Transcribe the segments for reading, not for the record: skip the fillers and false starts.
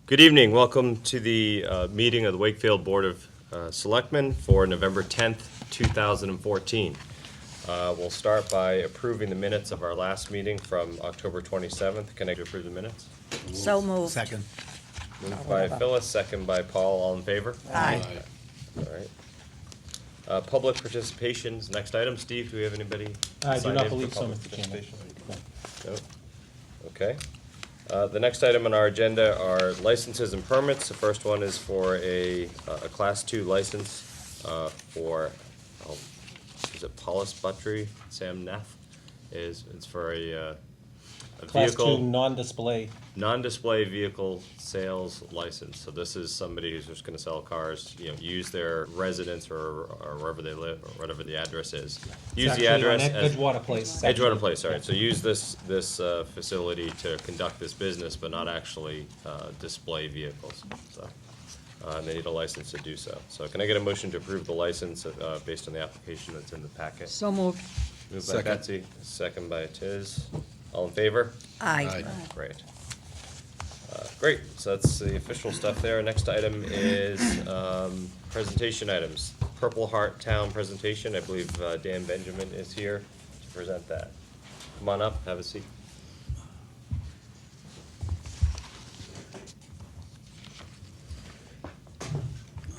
Good evening. Welcome to the meeting of the Wakefield Board of Selectmen for November 10th, 2014. We'll start by approving the minutes of our last meeting from October 27th. Can I approve the minutes? So moved. Second. Moved by Phyllis, second by Paul. All in favor? Aye. All right. Public participation is next item. Steve, do we have anybody? I do signed not in for believe so, public Mr. Chairman. participation? No. Okay. The next item on our agenda are licenses and permits. The first one is for a Class 2 license for, is it Paulus Buttery, Sam Neff? It's for a Class 2 vehicle, non-display vehicle sales license. So this is somebody who's just gonna sell cars, use their residence or wherever they live, or whatever the address is. Use the address as. Edgewater Place. Edgewater Place, all right. So use this facility to conduct this business, but not actually display vehicles. So and they need a license to do so. So can I get a motion to approve the license based on the application that's in the packet? So moved. Moved by Second. Betsy, second by Tiz. All in favor? Aye. Great. Great, so that's the official stuff there. Next item is presentation items. Purple Heart Town presentation. I believe Dan Benjamin is here to present that. Come on up, have a seat.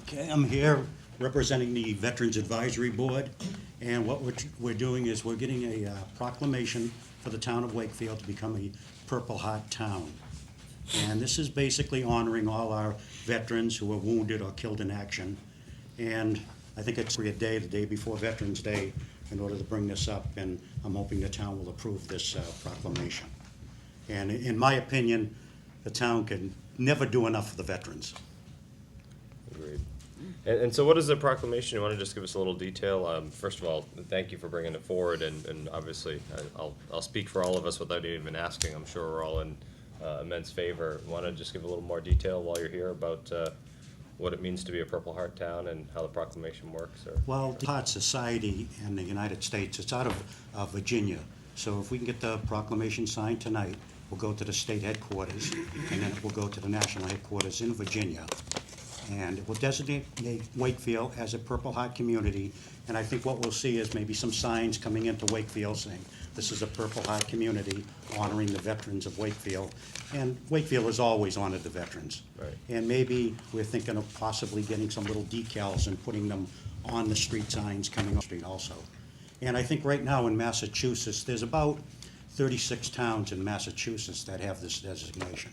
Okay, I'm here representing the Veterans Advisory Board, and what we're doing is we're getting a proclamation for the town of Wakefield to become a Purple Heart Town. And this is basically honoring all our veterans who were wounded or killed in action. And I think it's a day, the day before Veterans Day, in order to bring this up, and I'm hoping the town will approve this proclamation. And in my opinion, the town can never do enough for the veterans. Agreed. And so what is the proclamation? You want to just give us a little detail? First of all, thank you for bringing it forward, and obviously, I'll speak for all of us without even asking. I'm sure we're all in immense favor. Want to just give a little more detail while you're here about what it means to be a Purple Heart town and how the proclamation works? Or Well, the Heart Society in the United States, it's out of Virginia. So if we can get the proclamation signed tonight, we'll go to the state headquarters, and then it will go to the national headquarters in Virginia. And it will designate Wakefield as a Purple Heart community. And I think what we'll see is maybe some signs coming into Wakefield saying, this is a Purple Heart community honoring the veterans of Wakefield. And Wakefield has always honored the veterans. Right. And maybe we're thinking of possibly getting some little decals and putting them on the street signs coming off the street also. And I think right now in Massachusetts, there's about 36 towns in Massachusetts that have this designation.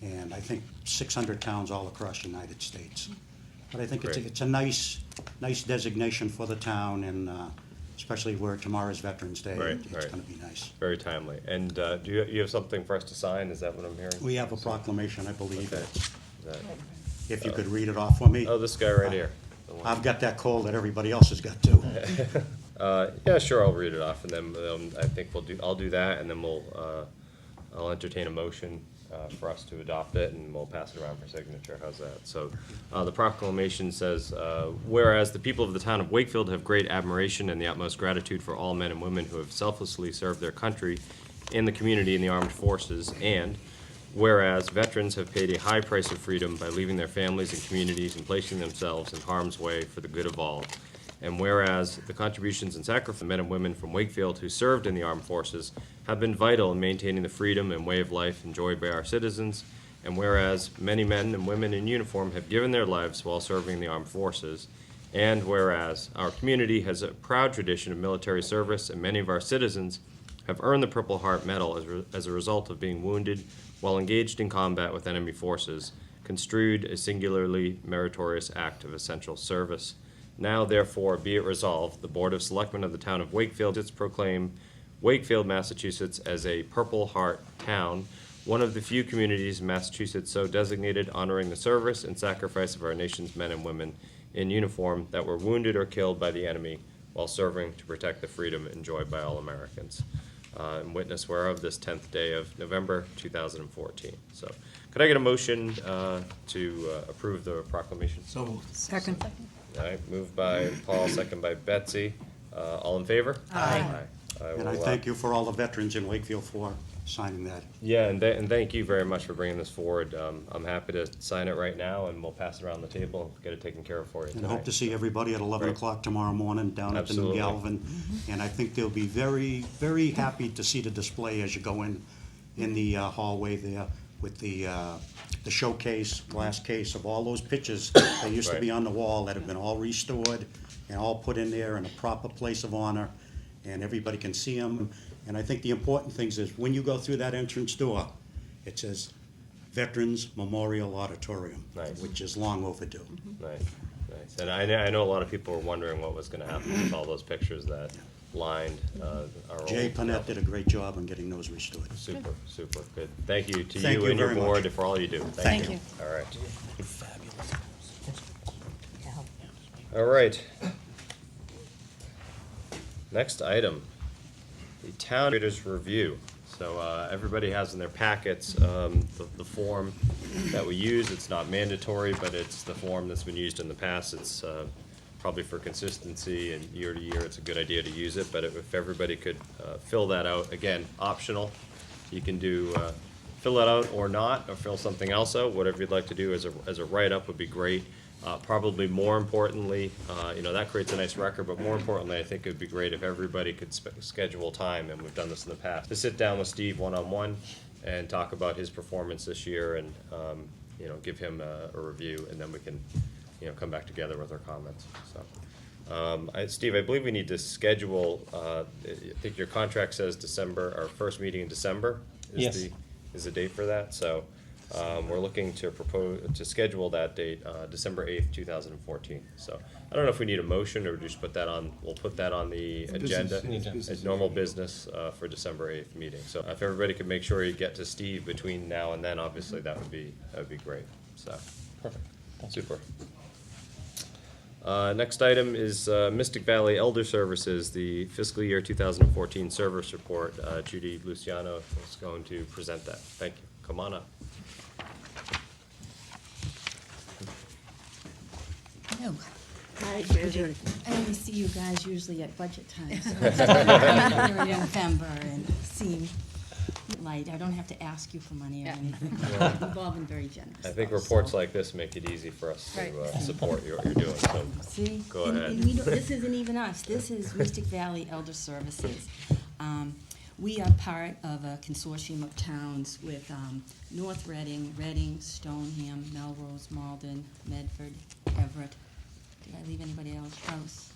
And I think 600 towns all across the United States. But I think Great. it's a nice designation for the town, and especially where tomorrow's Veterans Day, Right, it's right. going to be nice. very timely. And do you have something for us to sign? Is that what I'm hearing? We have a proclamation, I believe, Okay. Is that- if you could read it off for me. Oh, this guy right here. The one. I've got that cold that everybody else has got too. Yeah, sure, I'll read it off, and then I think I'll do that, and then I'll entertain a motion for us to adopt it, and we'll pass it around for signature. How's that? So, the proclamation says, whereas the people of the town of Wakefield have great admiration and the utmost gratitude for all men and women who have selflessly served their country and the community in the armed forces, and whereas veterans have paid a high price of freedom by leaving their families and communities and placing themselves in harm's way for the good of all. And whereas the contributions and sacrifice of men and women from Wakefield who served in the armed forces have been vital in maintaining the freedom and way of life enjoyed by our citizens, and whereas many men and women in uniform have given their lives while serving in the armed forces, and whereas our community has a proud tradition of military service and many of our citizens have earned the Purple Heart Medal as a result of being wounded while engaged in combat with enemy forces, construed a singularly meritorious act of essential service. Now, therefore, be it resolved, the Board of Selectmen of the town of Wakefield proclaim Wakefield, Massachusetts as a Purple Heart town, one of the few communities in Massachusetts so designated, honoring the service and sacrifice of our nation's men and women in uniform that were wounded or killed by the enemy while serving to protect the freedom enjoyed by all Americans. And witness whereof this 10th day of November 2014. So, could I get a motion to approve the proclamation? So Second. All right, moved by Paul, second by Betsy. All in favor? Aye. And I thank you for all the veterans in Wakefield for signing that. Yeah, and thank you very much for bringing this forward. I'm happy to sign it right now, and we'll pass it around the table and get it taken care of for you And I hope to tonight. see everybody at 11 Great. o'clock tomorrow morning down at the New Absolutely. Galvin. And I think they'll be very, very happy to see the display as you go in the hallway there with the showcase, glass case of all those pictures that used to be Right. on the wall that have been all restored and all put in there in a proper place of honor, and everybody can see them. And I think the important things is when you go through that entrance door, it says Veterans Memorial Auditorium, Nice. which is long overdue. Nice, nice. And I know a lot of people were wondering what was gonna happen with all those pictures that lined our old. Jay Panett did a great job on getting those restored. Super, super, good. Thank you to Thank you you and your very board much. for all you do. Thank you. All right. All right. Next item, the town administrator's review. So everybody has in their packets the form that we use. It's not mandatory, but it's the form that's been used in the past. It's probably for consistency and year to year, it's a good idea to use it. But if everybody could fill that out, again, optional. You can do, fill that out or not, or fill something else out, whatever you'd like to do as a write-up would be great. Probably more importantly, that creates a nice record, but more importantly, I think it'd be great if everybody could schedule time, and we've done this in the past, to sit down with Steve one-on-one and talk about his performance this year and, give him a review, and then we can, come back together with our comments, so. Steve, I believe we need to schedule, I think your contract says December, our first meeting in December Yes. is the date for that, so. We're looking to schedule that date, December 8th, 2014. So I don't know if we need a motion or just we'll put that on the agenda as normal business for December 8th meeting. So if everybody could make sure you get to Steve between now and then, obviously that would be great, so. Perfect. Super. Next item is Mystic Valley Elder Services, the fiscal year 2014 service report. Judy Luciano is going to present that. Thank you. Come on up. Hello. Hi, Judy. I only see you guys usually at budget time, so it's here in November and seem light. I don't have to ask you for money or anything. You've all been very generous. I think though, reports so- like this make it easy for us to Right. support what you're doing, so. See? Go And- ahead. And we don't, this isn't even us, this is Mystic Valley Elder Services. We are part of a consortium of towns with North Reading, Stoneham, Melrose, Malden, Medford, Everett. Did I leave anybody else?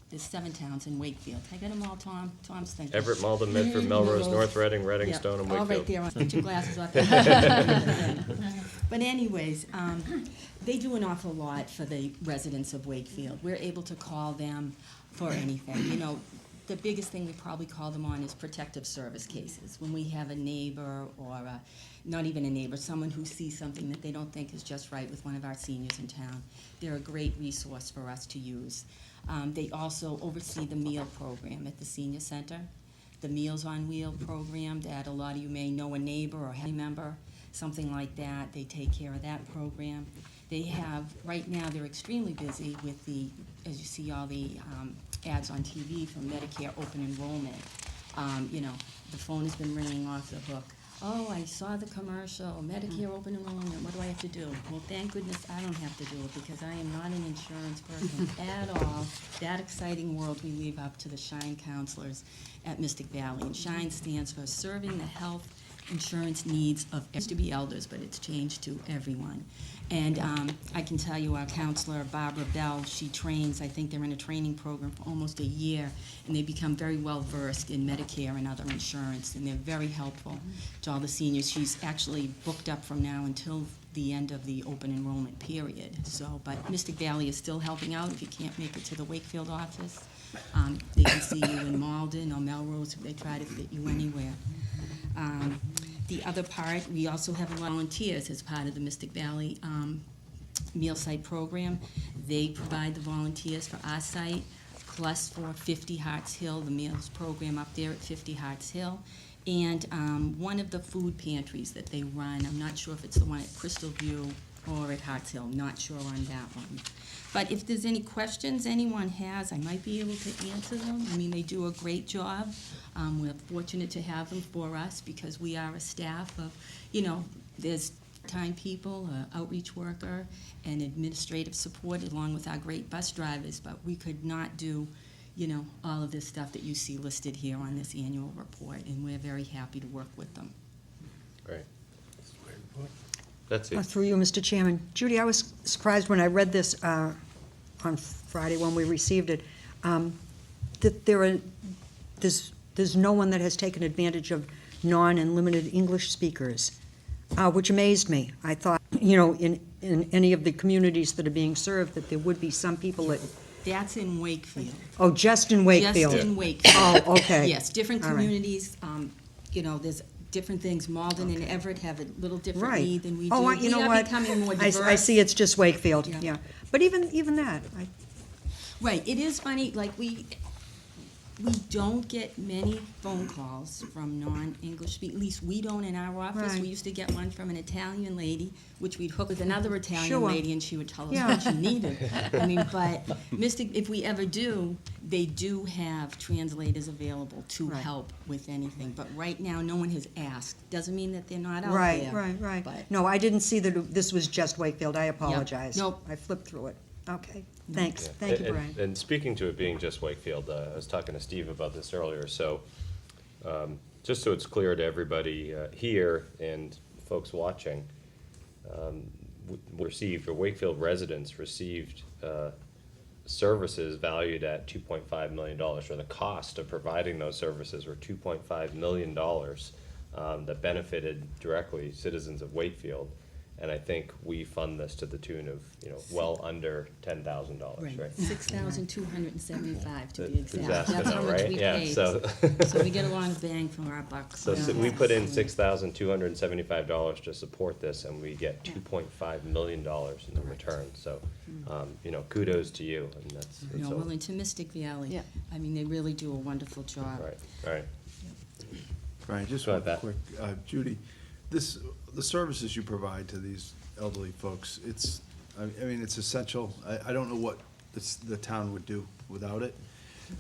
There's 7 towns in Wakefield. I got them all, Tom? Tom's thinking. Everett, Malden, Medford, Melrose, North Reading, Yeah, Stoneham, all right Wakefield. there, get your glasses off. But anyways, they do an awful lot for the residents of Wakefield. We're able to call them for anything. The biggest thing we probably call them on is protective service cases. When we have a neighbor or not even a neighbor, someone who sees something that they don't think is just right with one of our seniors in town, they're a great resource for us to use. They also oversee the meal program at the senior center. The Meals on Wheel program that a lot of you may know a neighbor or have a member, something like that. They take care of that program. They have, right now, they're extremely busy with as you see all the ads on TV for Medicare open enrollment. The phone has been ringing off the hook. Oh, I saw the commercial, Medicare open enrollment, what do I have to do? Well, thank goodness I don't have to do it because I am not an insurance person at all. That exciting world we leave up to the SHINE counselors at Mystic Valley. And SHINE stands for Serving the Health Insurance Needs of, it used to be elders, but it's changed to everyone. And I can tell you our counselor, Barbara Bell, she trains, I think they're in a training program for almost a year, and they become very well versed in Medicare and other insurance, and they're very helpful to all the seniors. She's actually booked up from now until the end of the open enrollment period. So, but Mystic Valley is still helping out if you can't make it to the Wakefield office. They can see you in Malden or Melrose if they try to fit you anywhere. The other part, we also have volunteers as part of the Mystic Valley meal site program. They provide the volunteers for our site, plus for 50 Harts Hill, the meals program up there at 50 Harts Hill. And one of the food pantries that they run, I'm not sure if it's the one at Crystal View or at Harts Hill, not sure on that one. But if there's any questions anyone has, I might be able to answer them. I mean, they do a great job. We're fortunate to have them for us because we are a staff of, there's time people, outreach worker, and administrative support along with our great bus drivers, but we could not do, all of this stuff that you see listed here on this annual report, and we're very happy to work with them. Great. That's it. Through you, Mr. Chairman. Judy, I was surprised when I read this on Friday when we received it, that there's no one that has taken advantage of non and limited English speakers, which amazed me. I thought, in any of the communities that are being served, that there would be some people that, That's in Wakefield. oh, just in Wakefield. Just in Wakefield. Oh, okay. Yes, different All right. communities, there's different things. Malden and Everett have a little different Right. need than we do. Oh, you know We are what? becoming more I diverse. see it's just Wakefield, Yeah. yeah. But even that, Right, it is funny, like, we don't get many phone calls from non-English at least we don't in our office. Right. We used to get one from an Italian lady, which we'd hook with another Italian Sure. lady, and she would tell us Yeah. what she needed. I mean, but if we ever do, they do have translators available to Right. help with anything. But right now, no one has asked. Doesn't mean that they're not out there. Right. But No, I didn't see that this was just Wakefield, I apologize. Nope. I flipped through it. Okay, thanks, Yeah. thank you, And- Brian. And speaking to it being just Wakefield, I was talking to Steve about this earlier, so, just so it's clear to everybody here and folks watching, Wakefield residents received services valued at $2.5 million, or the cost of providing those services were $2.5 million that benefited directly citizens of Wakefield. And I think we fund this to the tune of, well under $10,000, right? 6,275 to be exact. Disaster That's how though, much right? we Yeah, paid. so, So we get a lot of bang for our bucks. so Yeah. we put in $6,275 to support this, and we get $2.5 million in return. So, kudos to you, and that's all. Well, into Mystic Valley, Yeah. I mean, they really do a wonderful job. Right. Brian, just Go one ahead, quick, Judy, the services you provide to these elderly folks, I mean, it's essential. I don't know what the town would do without it.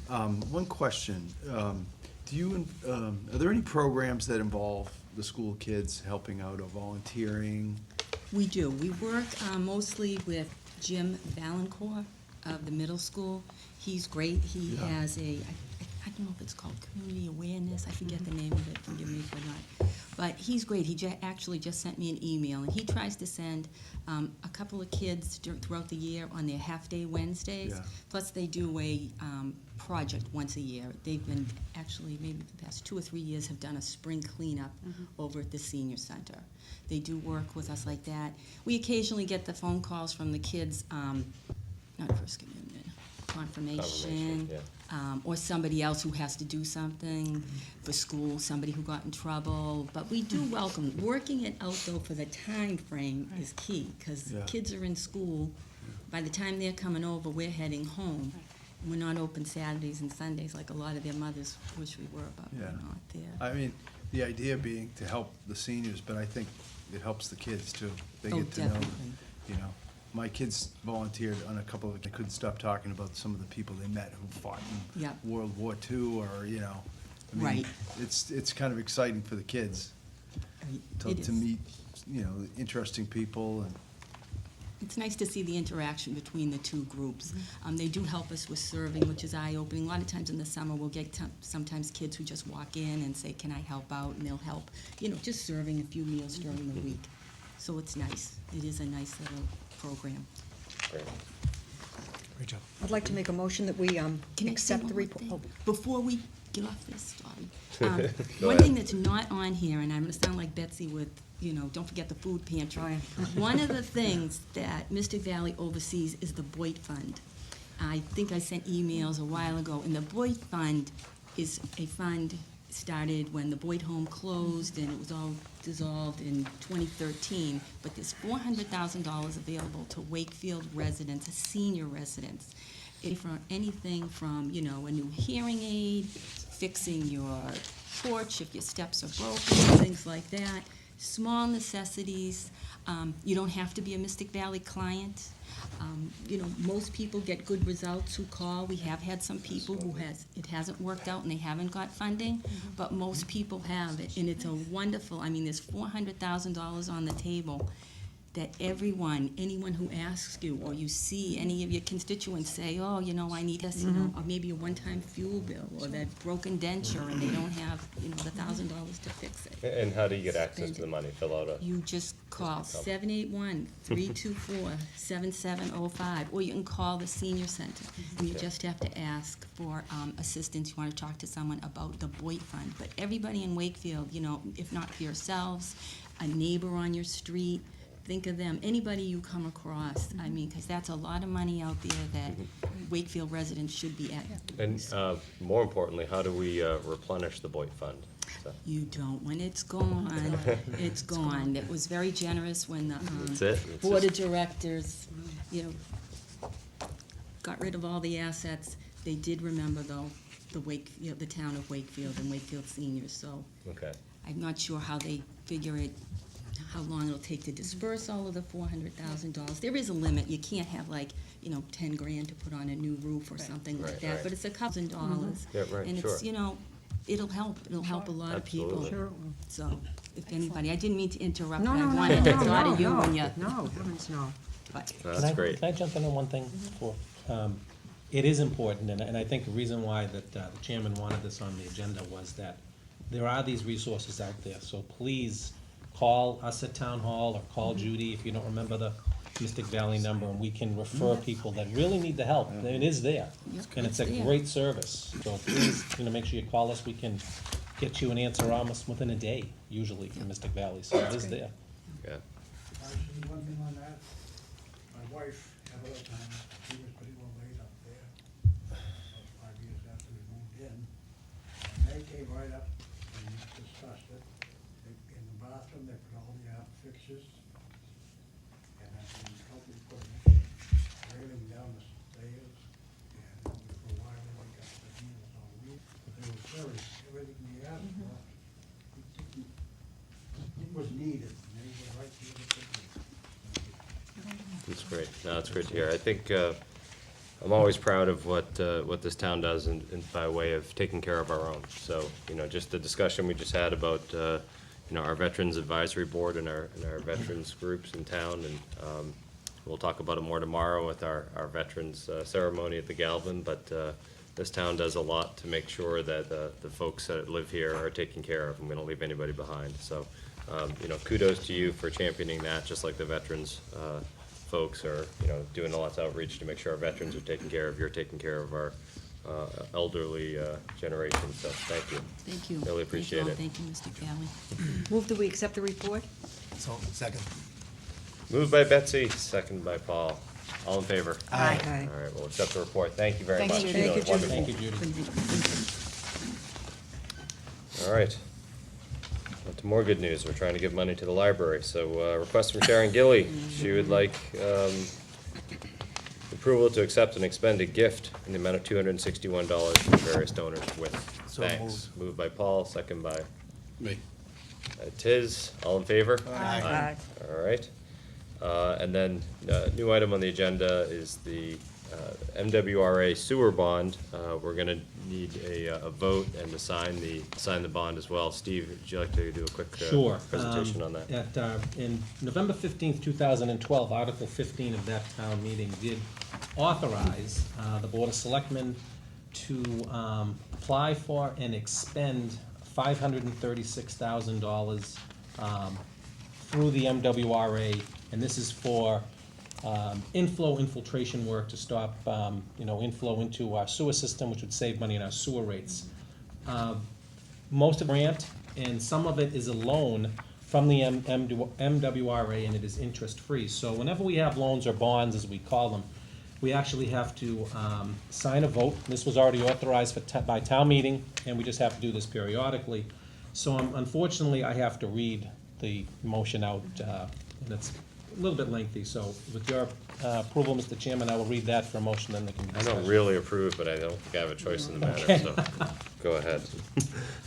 One question, are there any programs that involve the school kids helping out or volunteering? We do. We work mostly with Jim Valancourt of the middle school. He's great. He Yeah. has I don't know if it's called community awareness. I forget the name of it. Forgive me for that. But he's great. He actually just sent me an email, and he tries to send a couple of kids throughout the year on their half-day Wednesdays. Yeah. Plus, they do a project once a year. They've been, actually, maybe the past 2 or 3 years, have done a spring cleanup over at the senior center. They do work with us like that. We occasionally get the phone calls from the kids, not First Communion, confirmation, or somebody else who has to do something for school, somebody who got in trouble. But we do welcome, working it out though for the time frame is key, because Yeah. kids are in school. By the time they're coming over, we're heading home. We're not open Saturdays and Sundays like a lot of their mothers wish we were, but we're Yeah. not there. I mean, the idea being to help the seniors, but I think it helps the kids too. They Oh, get to know, definitely. My kids volunteered on a couple of, I couldn't stop talking about some of the people they met who fought in Yep. World War II, or, I mean, Right. it's kind of exciting for the kids It to is. meet, interesting people, and It's nice to see the interaction between the two groups. They do help us with serving, which is eye-opening. A lot of times in the summer, we'll get sometimes kids who just walk in and say, can I help out? And they'll help, just serving a few meals during the week. So it's nice. It is a nice little program. Great. I'd like to make a motion that we Can I say accept one the more report. thing? Oh, Before we get off this, sorry. Go One ahead. thing that's not on here, and I'm gonna sound like Betsy with, don't forget the food pantry. Right. One of the things that Mystic Valley oversees is the Boyd Fund. I think I sent emails a while ago, and the Boyd Fund is a fund started when the Boyd home closed, and it was all dissolved in 2013, but there's $400,000 available to Wakefield residents, senior residents, for anything from, a new hearing aid, fixing your porch if your steps are broken, things like that. small necessities. You don't have to be a Mystic Valley client. You know, most people get good results who call. We have had some people who it hasn't worked out and they haven't got funding, but most people have it, and it's a wonderful, I mean, there's $400,000 on the table that anyone who asks you, or you see any of your constituents say, oh, you know, I need this, you know, or maybe a one-time fuel bill, or that broken denture, and they don't have, you know, the $1,000 to fix it. And how do you get access to the money? Fill out a, You just call 781-324-7705, or you can call the senior center, and you just have to ask for assistance. You want to talk to someone about the Boyd Fund. But everybody in Wakefield, you know, if not for yourselves, a neighbor on your street, think of them, anybody you come across, I mean, because that's a lot of money out there that Wakefield residents should be at. and more importantly, how do we replenish the Boyd Fund? So, You don't, when it's gone, it's gone. It was very generous when the That's it? It's Board of just- Directors, you know, got rid of all the assets. They did remember, though, the town of Wakefield and Wakefield seniors, so Okay. I'm not sure how they figure it, how long it'll take to disperse all of the $400,000. There is a limit. You can't have like, you know, 10 grand to put on a new roof or something like Right, that, right. but it's $1,000. Yeah, right, And sure. it's, you know, it'll help a lot of people. Absolutely. Sure. So, if anybody, I didn't mean to interrupt, No, but no, I no, wanted to no, thought no, of you no, when you, no, heavens no. but, That's great. Can I jump in on one thing? It is important, and I think the reason why that the chairman wanted this on the agenda was that there are these resources out there, so please call us at Town Hall or call Judy if you don't remember the Mystic Valley number, and we can refer people that really need the help. It is there, and it's a it's there. great service. So please, make sure you call us. We can get you an answer almost within a day, usually, from Mystic Valley, so it is there. Yeah. I see one thing on that, my wife had a little time, she was pretty well laid up there, about 5 years after we moved in. And they came right up and discussed it. In the bathroom, they put all the fixtures, and then they helped me put a railing down the stairs, and for a while, they got the heels all week. They were serious, everything we asked for, it was needed, and they were right here to take it. That's great. No, that's great to hear. I think I'm always proud of what this town does by way of taking care of our own. So, just the discussion we just had about, our Veterans Advisory Board and our veterans groups in town, and we'll talk about it more tomorrow with our veterans ceremony at the Galvin, but this town does a lot to make sure that the folks that live here are taken care of, and we don't leave anybody behind. So, kudos to you for championing that, just like the veterans folks are, doing lots of outreach to make sure our veterans are taken care of. You're taking care of our elderly generation, so thank you. thank you. Really appreciate it. Thank you, Mr. Valley. Move that we accept the report? So, second. Moved by Betsy, second by Paul. All in favor? Aye. All right, we'll accept the report. Thank you very Thanks, much. Judy. You know, Thank you, Judy. wonderful. Thank you, Judy. All right. On to more good news. We're trying to give money to the library. So, request from Sharon Gilly. She would like approval to accept and expend a gift in the amount of $261 from various donors with So thanks. Moved by Paul, second by Me. Tiz. All in favor? Aye. All right. And then, new item on the agenda is the MWRA sewer bond. We're gonna need a vote and to sign the bond as well. Steve, would you like to do a quick Sure. presentation on that? In November 15th, 2012, Article 15 of that town meeting did authorize the Board of Selectmen to apply for and expend $536,000 through the MWRA, and this is for infiltration work to stop, inflow into our sewer system, which would save money in our sewer rates. Most of the grant, and some of it is a loan from the MWRA, and it is interest-free. So whenever we have loans or bonds, as we call them, we actually have to sign a vote. This was already authorized by town meeting, and we just have to do this periodically. So unfortunately, I have to read the motion out, and it's a little bit lengthy, so with your approval, Mr. Chairman, I will read that for a motion, then they can I discuss. don't really approve, but I don't think I have a choice in the matter, so go ahead.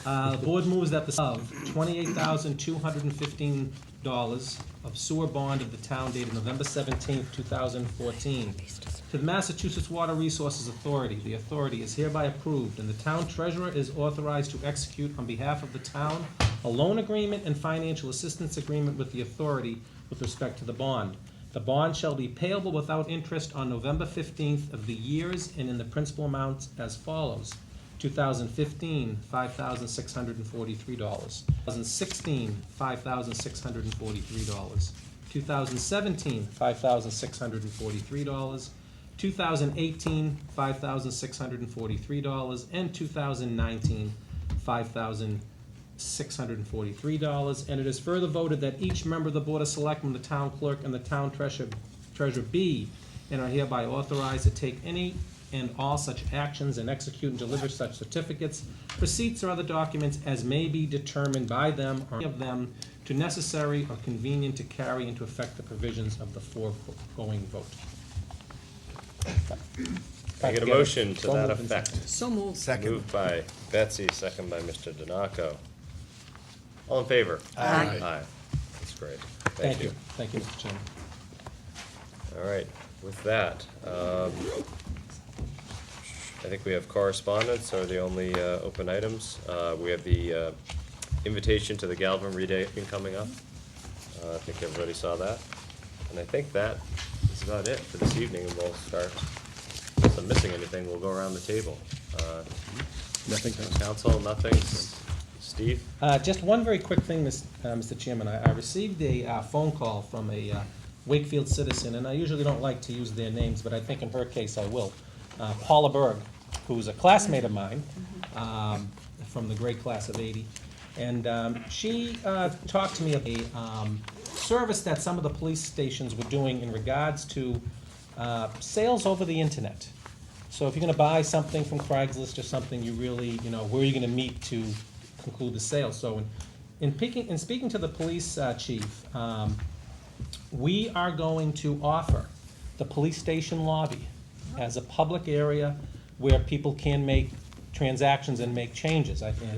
The board moves that the sum of $28,215 of sewer bond of the town dated November 17th, 2014, to the Massachusetts Water Resources Authority. The authority is hereby approved, and the town treasurer is authorized to execute on behalf of the town a loan agreement and financial assistance agreement with the authority with respect to the bond. The bond shall be payable without interest on November 15th of the years and in the principal amounts as follows. 2015, $5,643. 2016, $5,643. 2017, $5,643. 2018, $5,643, and 2019, $5,643. And it is further voted that each member of the Board of Selectmen, the town clerk, and the town treasurer be and are hereby authorized to take any and all such actions and execute and deliver such certificates, receipts, or other documents as may be determined by them or any of them to necessary or convenient to carry into effect the provisions of the foregoing vote. I get a motion to that effect. So moved. Second. Moved by Betsy, second by Mr. Donaco. All in favor? Aye. Aye. That's great. Thank you. Thank you, Mr. Chairman. All right, with that, I think we have correspondence are the only open items. We have the invitation to the Galvin Redating coming up. I think everybody saw that. And I think that is about it for this evening, and we'll start, unless I'm missing anything, we'll go around the table. Nothing. Council, nothing? Steve? Just one very quick thing, Mr. Chairman. I received a phone call from a Wakefield citizen, and I usually don't like to use their names, but I think in her case I will. Paula Berg, who's a classmate of mine from the grade class of '80. And she talked to me about a service that some of the police stations were doing in regards to sales over the internet. So if you're gonna buy something from Craigslist or something, you really, where are you gonna meet to conclude the sale? So in speaking to the police chief, we are going to offer the police station lobby as a public area where people can make transactions and make changes. I think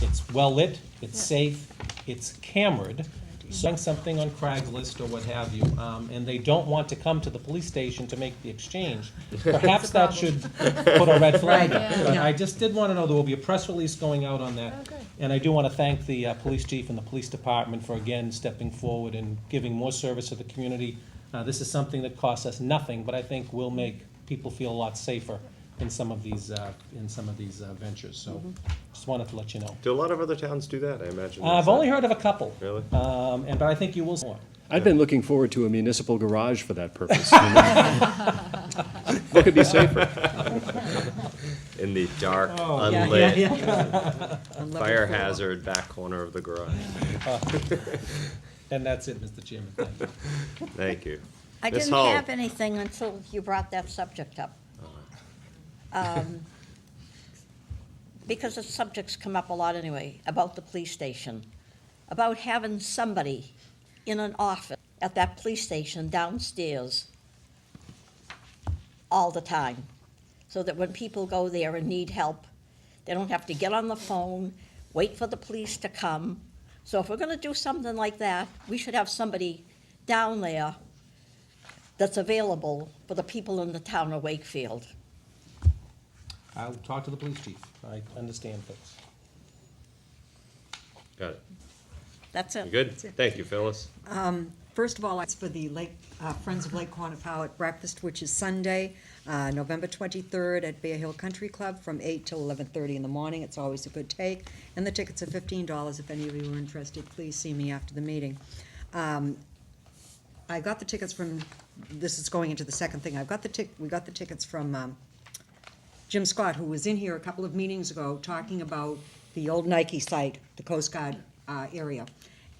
it's well-lit, it's safe, it's cameraed, selling something on Craigslist or what have you, and they don't want to come to the police station to make the exchange. Perhaps that should put a red flag up. But I just did want to know, there will be a press release going out on that. And I do want to thank the police chief and the police department for, again, stepping forward and giving more service to the community. This is something that costs us nothing, but I think will make people feel a lot safer in some of these ventures. So just wanted to let you know. Do a lot of other towns do that, I imagine? I've only heard of a couple. Really? But I think you will see more. I've been looking forward to a municipal garage for that purpose. What could be safer? In the dark, Oh, unlit, fire hazard back corner of the garage. And that's it, Mr. Chairman. Thank you. Thank you. I Ms. didn't Hull. have anything until you brought that subject up. Because the subject's come up a lot anyway, about the police station, about having somebody in an office at that police station downstairs all the time, so that when people go there and need help, they don't have to get on the phone, wait for the police to come. So if we're gonna do something like that, we should have somebody down there that's available for the people in the town of Wakefield. I'll talk to the police chief. I understand things. Got it. That's You it. good? Thank you, Phyllis. First of all, it's for the Friends of Lake Quantico breakfast, which is Sunday, November 23rd at Bear Hill Country Club from 8 till 11:30 in the morning. It's always a good take. And the tickets are $15. If any of you are interested, please see me after the meeting. I got the tickets from, this is going into the second thing, we got the tickets from Jim Scott, who was in here a couple of meetings ago talking about the old Nike site, the Coast Guard area.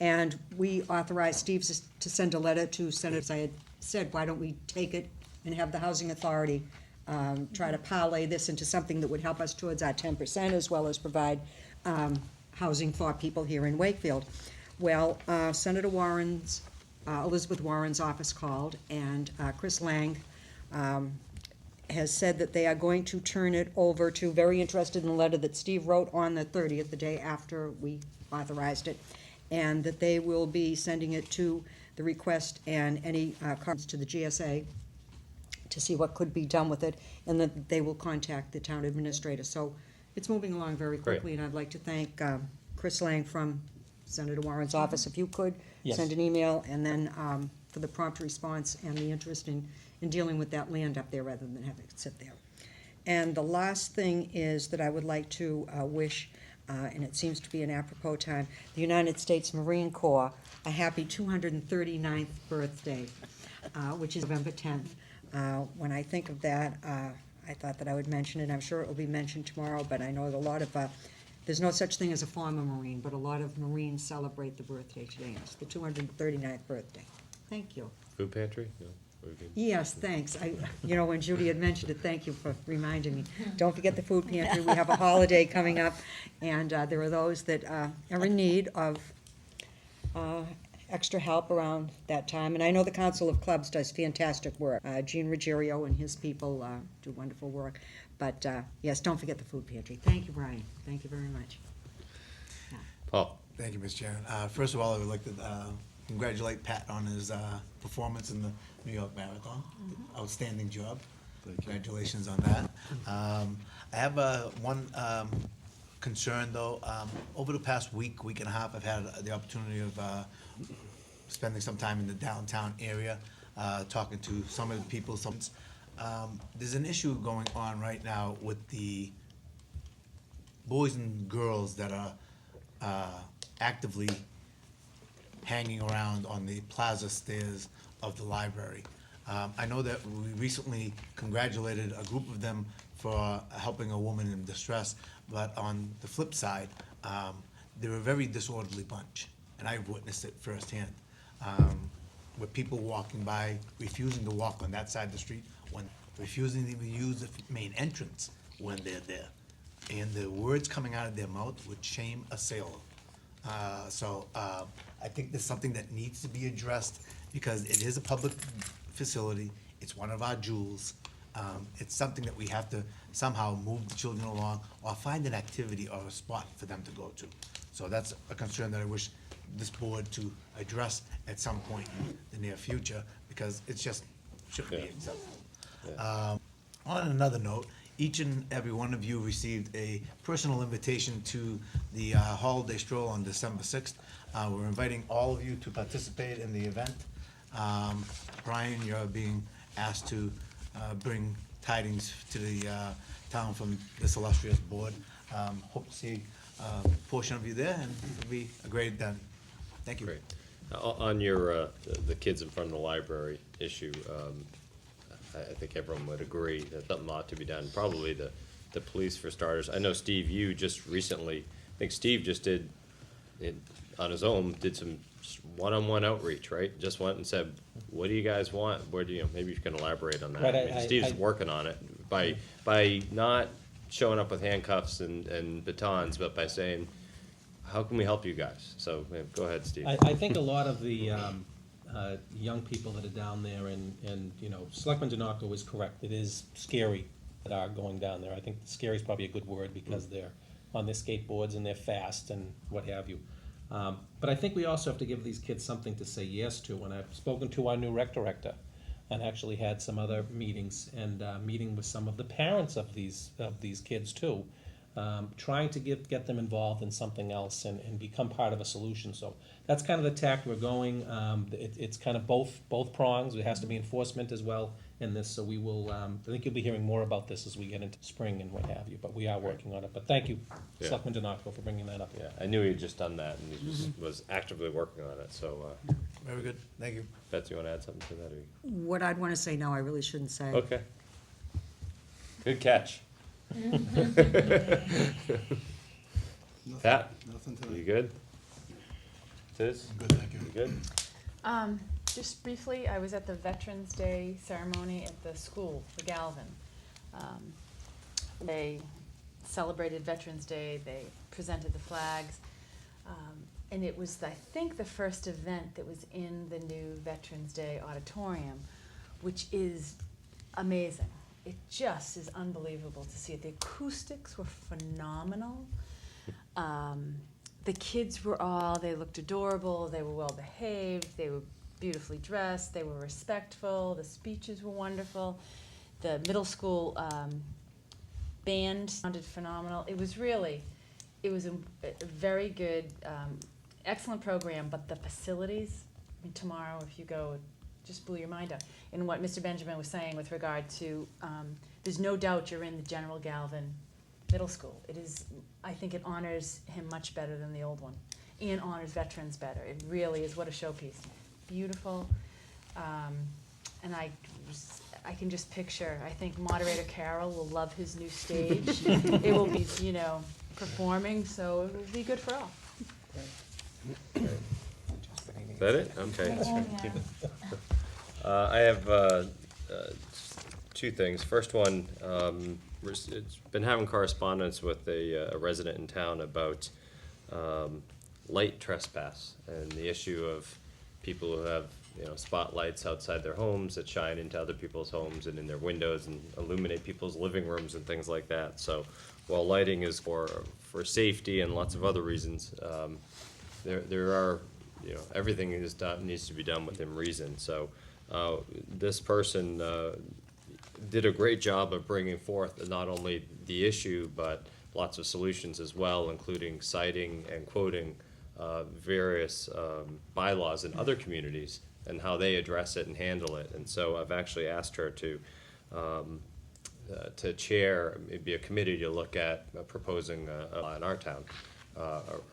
And we authorized Steve to send a letter to senators. I had said, why don't we take it and have the Housing Authority try to parlay this into something that would help us towards our 10%, as well as provide housing for people here in Wakefield. Well, Senator Warren's Elizabeth Warren's office called, and Chris Lang has said that they are going to turn it over to, very interested in the letter that Steve wrote on the 30th, the day after we authorized it, and that they will be sending it to the request and any comments to the GSA to see what could be done with it, and that they will contact the town administrator. So it's moving along very quickly, and I'd like to thank Chris Lang from Senator Warren's office, if you could Yes. send an email, and then for the prompt response and the interest in dealing with that land up there rather than having it sit there. And the last thing is that I would like to wish, and it seems to be an apropos time, the United States Marine Corps a happy 239th birthday, which is November 10th. When I think of that, I thought that I would mention it. I'm sure it will be mentioned tomorrow, but I know that a lot of, there's no such thing as a former Marine, but a lot of Marines celebrate the birthday today, and it's the 239th birthday. Thank you. Food pantry? No? We're good. Yes, thanks. When Judy had mentioned it, thank you for reminding me. Don't forget the food pantry. We have a holiday coming up, and there are those that are in need of extra help around that time. And I know the Council of Clubs does fantastic work. Gene Ruggiero and his people do wonderful work. But yes, don't forget the food pantry. Thank you, Brian. Thank you very much. Paul? Thank you, Mr. Chairman. First of all, I would like to congratulate Pat on his performance in the New York Marathon. Outstanding job. Congratulations on that. I have one concern, though. Over the past week and a half, I've had the opportunity of spending some time in the downtown area, talking to some of the people. There's an issue going on right now with the boys and girls that are actively hanging around on the plaza stairs of the library. I know that we recently congratulated a group of them for helping a woman in distress, but on the flip side, they're a very disorderly bunch, and I've witnessed it firsthand. With people walking by, refusing to walk on that side of the street, refusing to even use the main entrance when they're there. And the words coming out of their mouth would shame a sailor. I think there's something that needs to be addressed, because it is a public facility, it's one of our jewels. It's something that we have to somehow move the children along, or find an activity or a spot for them to go to. So that's a concern that I wish this board to address at some point in the near future, because it's just, shouldn't be acceptable. On another note, each and every one of you received a personal invitation to the holiday stroll on December 6th. We're inviting all of you to participate in the event. Brian, you're being asked to bring tidings to the town from this illustrious board. Hope to see a portion of you there, and it'll be a great event. Thank you. Great. On your, the kids in front of the library issue, I think everyone would agree that something ought to be done. Probably the police, for starters. I know, Steve, you just recently, I think Steve just did, on his own, did some one-on-one outreach, right? Just went and said, what do you guys want? Where do you, maybe you can elaborate on that. Right, I mean, Steve's working on it by not showing up with handcuffs and batons, but by saying, how can we help you guys? So, go ahead, Steve. I think a lot of the young people that are down there, and Selectman Denoco is correct. It is scary that are going down there. I think scary is probably a good word, because they're on their skateboards and they're fast and what have you. But I think we also have to give these kids something to say yes to. And I've spoken to our new rec director, and actually had some other meetings, and meeting with some of the parents of these kids too, trying to get them involved in something else and become part of a solution. So that's kind of the tack we're going. It's kind of both prongs. There has to be enforcement as well in this. So we will. I think you'll be hearing more about this as we get into spring and what have you. But we are working on it. But thank you, Yeah. Selectman Denoco, for bringing that up. Yeah, I knew he had just done that, and he was actively working on it, so, Very good, thank you. Beth, you wanna add something to that, or you? What I'd want to say, no, I really shouldn't say. Okay. Good catch. Pat, Nothing you tonight. good? Tiz? Good, thank you. You good? Just briefly, I was at the Veterans Day ceremony at the school, the Galvin. They celebrated Veterans Day, they presented the flags, And it was, I think, the first event that was in the new Veterans Day auditorium, which is amazing. It just is unbelievable to see it. The acoustics were phenomenal. The kids they looked adorable, they were well behaved, they were beautifully dressed, they were respectful, the speeches were wonderful. The middle school band sounded phenomenal. It was a very good, excellent program, but the facilities, I mean, tomorrow if you go, it just blew your mind out. And what Mr. Benjamin was saying with regard to, there's no doubt you're in the General Galvin Middle School. It is, I think it honors him much better than the old one, and honors veterans better. It really is, what a showpiece. Beautiful, and I can just picture, I think moderator Carol will love his new stage. It will be, performing, so it will be good for all. Is that it? Okay. I have two things. First one, it's been having correspondence with a resident in town about light trespass and the issue of people who have spotlights outside their homes that shine into other people's homes and in their windows and illuminate people's living rooms and things like that. So while lighting is for safety and lots of other reasons, there are everything needs to be done within reason. So this person did a great job of bringing forth not only the issue but lots of solutions as well, including citing and quoting various bylaws in other communities and how they address it and handle it. And so I've actually asked her to chair maybe a committee to look at proposing a law in our town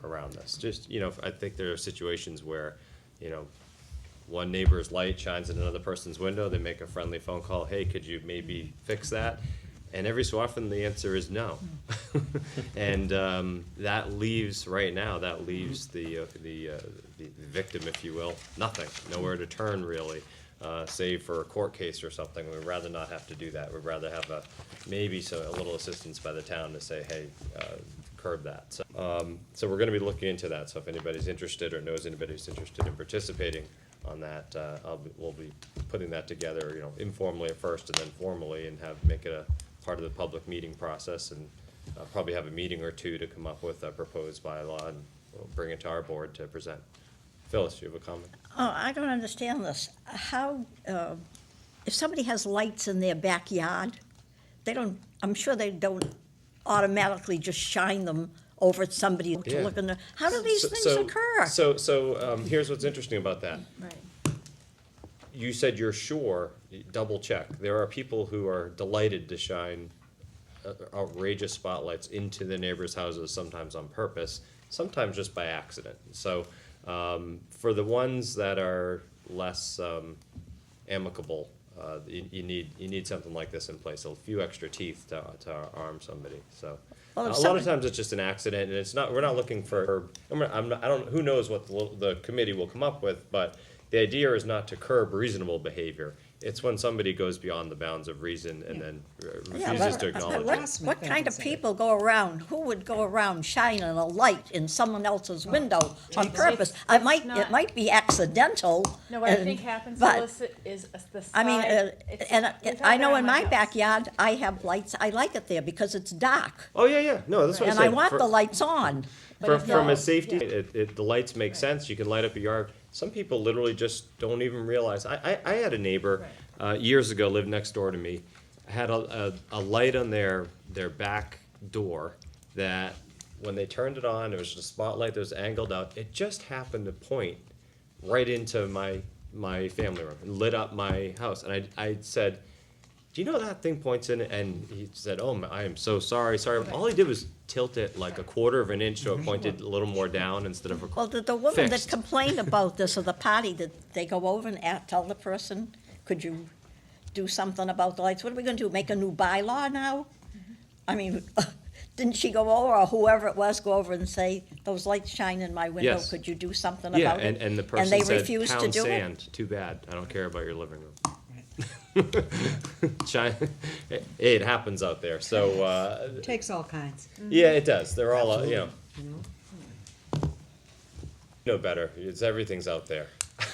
around this. Just, I think there are situations where, one neighbor's light shines in another person's window, they make a friendly phone call, hey, could you maybe fix that? And every so often the answer is no. And that leaves the victim, if you will, nothing, nowhere to turn really, save for a court case or something. We'd rather not have to do that. We'd rather have a little assistance by the town to say, hey, curb that. So we're gonna be looking into that. So if anybody's interested or knows anybody who's interested in participating on that, we'll be putting that together, informally at first and then formally, and make it a part of the public meeting process, and probably have a meeting or two to come up with a proposed bylaw, and we'll bring it to our board to present. Phyllis, you have a comment? Oh, I don't understand this. How, if somebody has lights in their backyard, I'm sure they don't automatically just shine them over at somebody to Yeah. look in the, how do these things occur? So here's what's interesting about that. Right. You said you're sure, double check. There are people who are delighted to shine outrageous spotlights into the neighbors' houses, sometimes on purpose, sometimes just by accident. So for the ones that are less amicable, you need something like this in place, a few extra teeth to arm somebody. So Well, a if lot of somebody- times it's just an accident, and it's not. We're not looking for. Who knows what the committee will come up with, but the idea is not to curb reasonable behavior. It's when somebody goes beyond the bounds of reason and then Yeah, refuses but- to acknowledge but it. what kind of people go around, who would go around shining a light in someone else's window on purpose? It might be accidental. No, what I and- think happens, but- Melissa, is the side. I mean, we've had I know that in my my house. backyard, I have lights, I like it there because it's dark, Oh yeah. No, that's what and I I said. want the lights on. From no, a safety, yeah. the lights make sense. You can light up a yard. Some people literally just don't even realize. I had a neighbor years ago, lived next door to me, had a light on their back door that when they turned it on, it was just a spotlight that was angled out. It just happened to point right into my family room and lit up my house. And I said, do you know that thing points in? And he said, oh, I am so sorry. All he did was tilt it like a quarter of an inch so it pointed a little more down instead of Well, the woman that fixed. complained about this, or the party, did they go over and tell the person, could you do something about the lights? What are we gonna do, make a new bylaw now? I mean, didn't she go over, or whoever it was, go over and say, those lights shine in my window, Yes. could you do something Yeah, about it? and the person they said, refused to pound do it? sand, too bad. I don't care about your living room. China, it happens out there. So Takes all kinds. yeah, it does. They're all know better, everything's out there.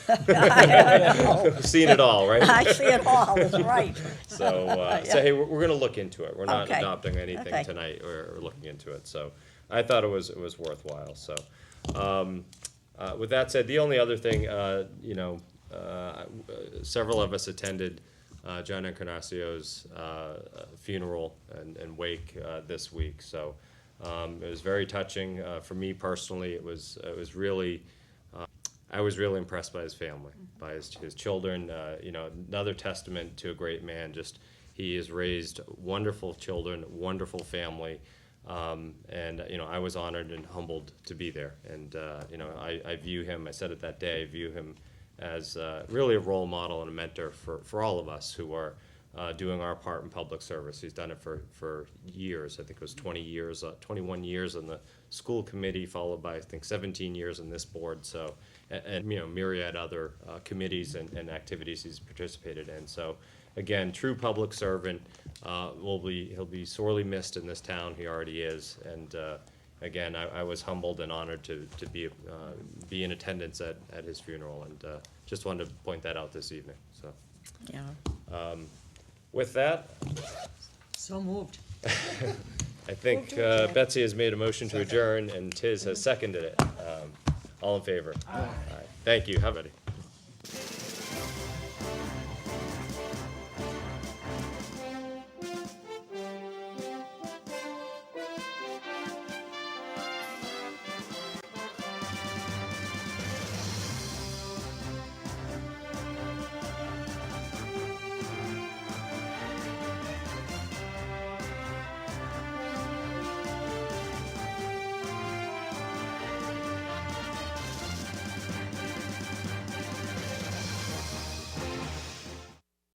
I Seen it all, right? see it all, that's right. So hey, we're gonna look into it. We're not Okay. adopting anything Okay. tonight, or looking into it, so I thought it was worthwhile, so. With that said, the only other thing, several of us attended John Encarnacio's funeral and wake this week, so it was very touching. For me personally, it was really, I was really impressed by his family, by his children. Another testament to a great man. Just he has raised wonderful children, wonderful family, and I was honored and humbled to be there. And I view him. I said it that day. I view him as really a role model and a mentor for all of us who are doing our part in public service. He's done it for years. I think it was 20 years, 21 years in the school committee, followed by I think 17 years in this board. So, and myriad other committees and activities he's participated in. So, again, true public servant. He'll be sorely missed in this town. He already is. And again, I was humbled and honored to be in attendance at his funeral, and just wanted to point that out this evening. So, Yeah. with that, So moved. I think Betsy has made a motion to adjourn, and Tiz has seconded it. All in favor? Aye. Thank you. How about it?